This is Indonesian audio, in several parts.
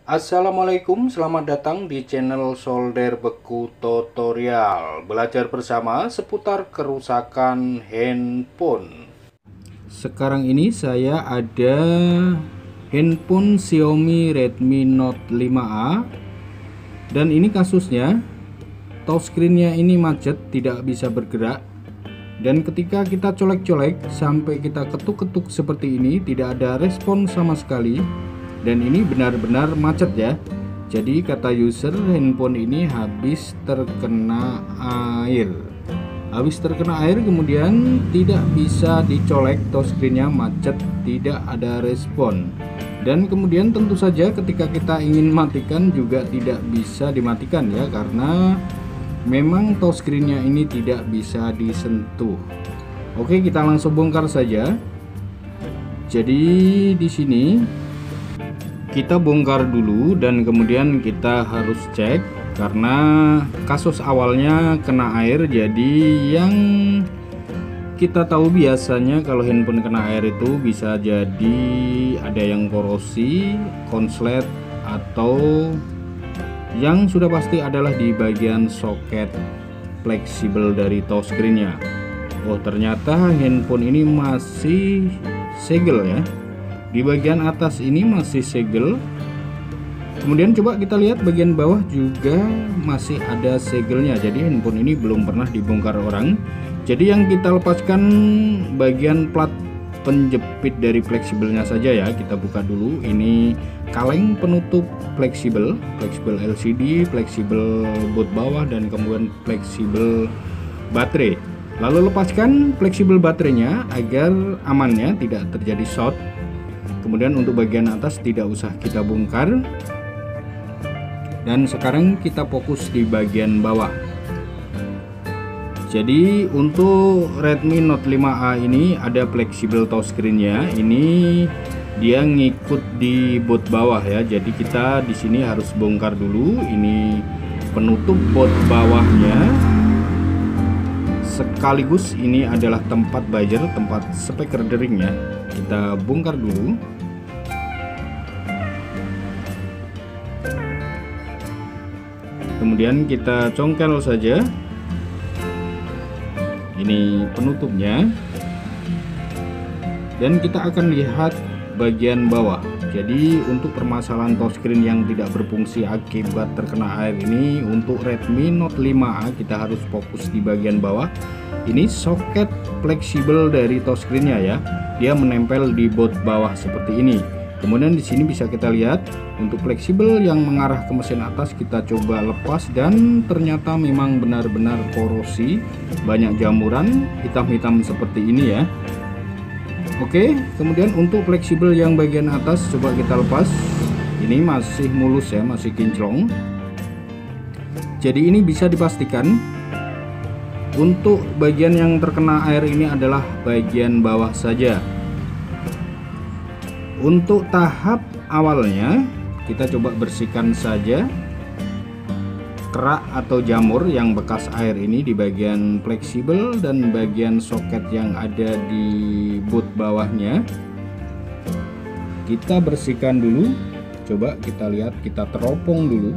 Assalamualaikum, selamat datang di channel Solder Beku Tutorial. Belajar bersama seputar kerusakan handphone. Sekarang ini saya ada handphone Xiaomi Redmi Note 5A. Dan ini kasusnya, touchscreen-nya ini macet, tidak bisa bergerak. Dan ketika kita colek-colek sampai kita ketuk-ketuk seperti ini, tidak ada respon sama sekali. Dan ini benar-benar macet ya. Jadi kata user, handphone ini habis terkena air. Habis terkena air, kemudian tidak bisa dicolek, touchscreen-nya macet, tidak ada respon. Dan kemudian tentu saja ketika kita ingin matikan juga tidak bisa dimatikan ya, karena memang touchscreen-nya ini tidak bisa disentuh. Oke, kita langsung bongkar saja. Jadi di sini kita bongkar dulu dan kemudian kita harus cek, karena kasus awalnya kena air. Jadi yang kita tahu biasanya kalau handphone kena air itu bisa jadi ada yang korosi, konslet, atau yang sudah pasti adalah di bagian soket fleksibel dari touchscreen-nya. Oh, ternyata handphone ini masih segel ya. Di bagian atas ini masih segel. Kemudian coba kita lihat bagian bawah juga masih ada segelnya. Jadi handphone ini belum pernah dibongkar orang. Jadi yang kita lepaskan bagian plat penjepit dari fleksibelnya saja ya. Kita buka dulu. Ini kaleng penutup fleksibel, fleksibel LCD, fleksibel boot bawah, dan kemudian fleksibel baterai. Lalu lepaskan fleksibel baterainya agar amannya tidak terjadi short. Kemudian untuk bagian atas tidak usah kita bongkar. Dan sekarang kita fokus di bagian bawah. Jadi untuk Redmi Note 5A ini ada fleksibel touchscreen-nya. Ini dia ngikut di boot bawah ya. Jadi kita di sini harus bongkar dulu. Ini penutup boot bawahnya. Sekaligus ini adalah tempat buzzer, tempat speaker deringnya. Kita bongkar dulu. Kemudian kita congkel saja. Ini penutupnya. Dan kita akan lihat bagian bawah. Jadi untuk permasalahan touchscreen yang tidak berfungsi akibat terkena air ini, untuk Redmi Note 5A kita harus fokus di bagian bawah. Ini soket fleksibel dari touchscreen-nya ya. Dia menempel di boot bawah seperti ini. Kemudian di sini bisa kita lihat untuk fleksibel yang mengarah ke mesin atas kita coba lepas, dan ternyata memang benar-benar korosi, banyak jamuran hitam-hitam seperti ini ya. Oke, kemudian untuk fleksibel yang bagian atas coba kita lepas. Ini masih mulus ya, masih kinclong. Jadi ini bisa dipastikan untuk bagian yang terkena air ini adalah bagian bawah saja. Untuk tahap awalnya kita coba bersihkan saja kerak atau jamur yang bekas air ini di bagian fleksibel dan bagian soket yang ada di boot bawahnya. Kita bersihkan dulu. Coba kita lihat, kita teropong dulu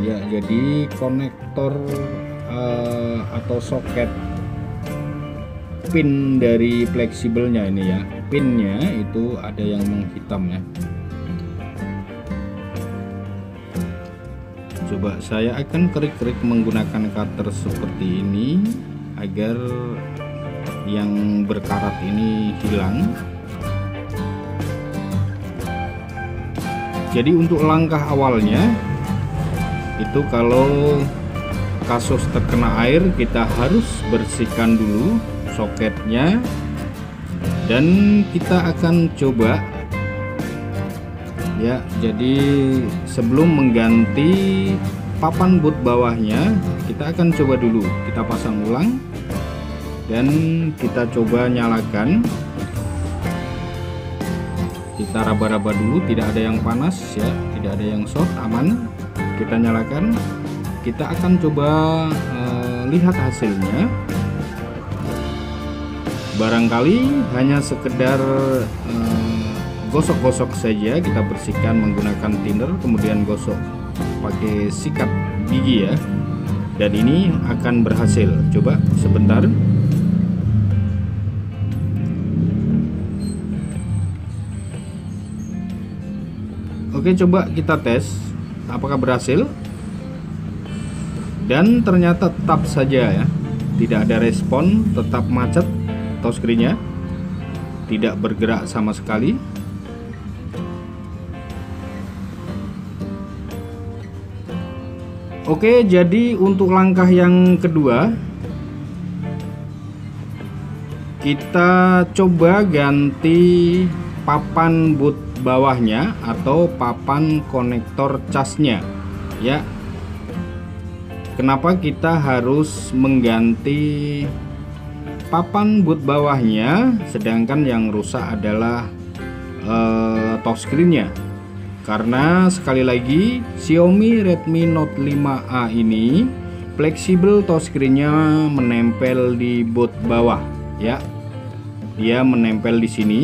ya. Jadi konektor atau soket pin dari fleksibelnya ini ya, pinnya itu ada yang menghitam ya. Coba saya akan kerik-kerik menggunakan cutter seperti ini agar yang berkarat ini hilang. Jadi untuk langkah awalnya itu kalau kasus terkena air, kita harus bersihkan dulu soketnya, dan kita akan coba ya. Jadi sebelum mengganti papan boot bawahnya, kita akan coba dulu kita pasang ulang dan kita coba nyalakan. Kita raba-raba dulu, tidak ada yang panas ya, tidak ada yang short, aman. Kita nyalakan, kita akan coba lihat hasilnya. Barangkali hanya sekedar gosok-gosok saja, kita bersihkan menggunakan thinner, kemudian gosok pakai sikat gigi ya. Dan ini akan berhasil. Coba sebentar. Oke, coba kita tes apakah berhasil. Dan ternyata tetap saja ya, tidak ada respon, tetap macet touchscreen-nya, tidak bergerak sama sekali. Oke, jadi untuk langkah yang kedua, kita coba ganti papan boot bawahnya atau papan konektor casnya ya. Kenapa kita harus mengganti papan boot bawahnya sedangkan yang rusak adalah touchscreen-nya? Karena sekali lagi Xiaomi Redmi Note 5A ini fleksibel touchscreen-nya menempel di boot bawah ya. Dia menempel di sini.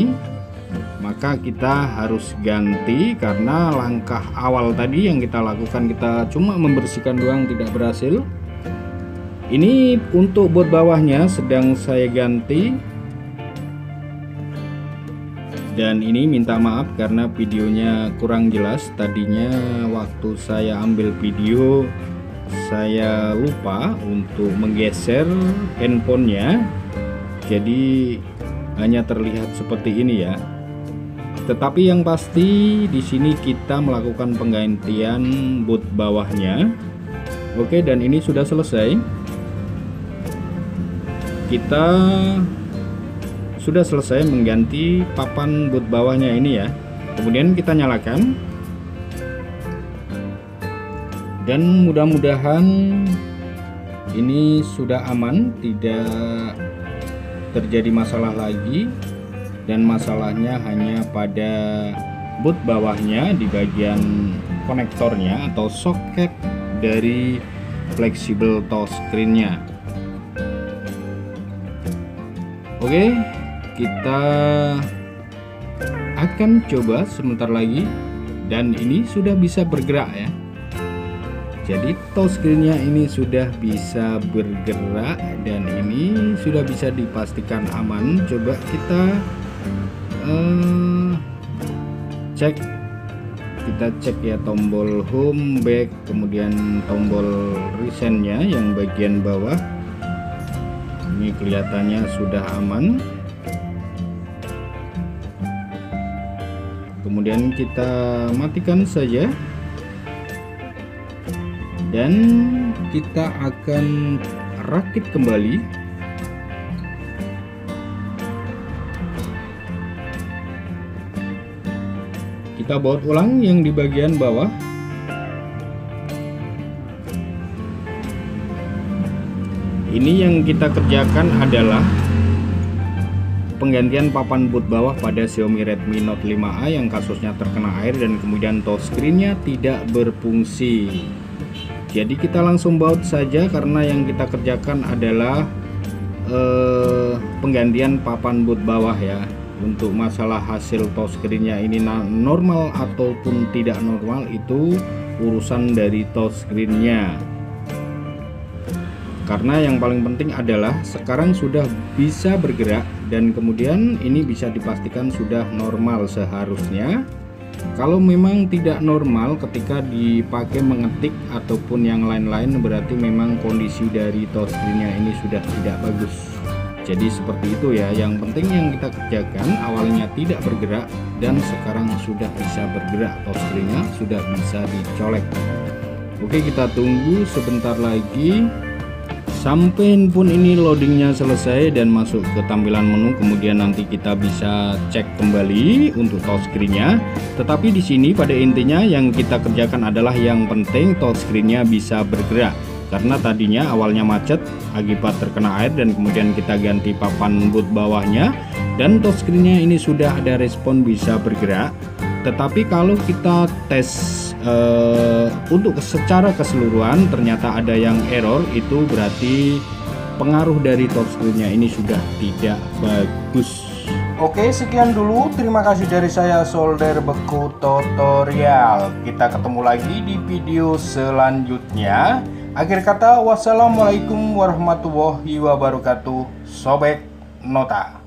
Maka kita harus ganti karena langkah awal tadi yang kita lakukan kita cuma membersihkan doang, tidak berhasil. Ini untuk boot bawahnya sedang saya ganti. Dan ini minta maaf karena videonya kurang jelas. Tadinya waktu saya ambil video saya lupa untuk menggeser handphonenya, jadi hanya terlihat seperti ini ya. Tetapi yang pasti di sini kita melakukan penggantian boot bawahnya. Oke, dan ini sudah selesai. Kita sudah selesai mengganti papan boot bawahnya ini ya. Kemudian kita nyalakan. Dan mudah-mudahan ini sudah aman, tidak terjadi masalah lagi. Dan masalahnya hanya pada boot bawahnya di bagian konektornya atau soket dari fleksibel touchscreen-nya. Oke, kita akan coba sebentar lagi dan ini sudah bisa bergerak ya. Jadi touchscreen-nya ini sudah bisa bergerak dan ini sudah bisa dipastikan aman. Coba kita cek ya tombol home, back, kemudian tombol reset-nya yang bagian bawah. Ini kelihatannya sudah aman. Kemudian kita matikan saja dan kita akan rakit kembali. Kita baut ulang yang di bagian bawah. Ini yang kita kerjakan adalah penggantian papan boot bawah pada Xiaomi Redmi Note 5A yang kasusnya terkena air dan kemudian touchscreen-nya tidak berfungsi. Jadi kita langsung baut saja karena yang kita kerjakan adalah penggantian papan boot bawah ya. Untuk masalah hasil touchscreen-nya ini normal ataupun tidak normal itu urusan dari touchscreen-nya. Karena yang paling penting adalah sekarang sudah bisa bergerak dan kemudian ini bisa dipastikan sudah normal seharusnya. Kalau memang tidak normal ketika dipakai mengetik ataupun yang lain-lain, berarti memang kondisi dari touchscreen-nya ini sudah tidak bagus. Jadi seperti itu ya. Yang penting yang kita kerjakan awalnya tidak bergerak dan sekarang sudah bisa bergerak, touchscreen-nya sudah bisa dicolek. Oke, kita tunggu sebentar lagi sampai handphone ini loadingnya selesai dan masuk ke tampilan menu. Kemudian nanti kita bisa cek kembali untuk touchscreen-nya. Tetapi di sini pada intinya yang kita kerjakan adalah yang penting touchscreen-nya bisa bergerak. Karena tadinya awalnya macet akibat terkena air dan kemudian kita ganti papan boot bawahnya dan touchscreen-nya ini sudah ada respon bisa bergerak. Tetapi kalau kita tes untuk secara keseluruhan ternyata ada yang error, itu berarti pengaruh dari touchscreen-nya ini sudah tidak bagus. Oke, sekian dulu. Terima kasih dari saya, Solder Beku Tutorial. Kita ketemu lagi di video selanjutnya. Akhir kata, wassalamualaikum warahmatullahi wabarakatuh. Sobek Nota.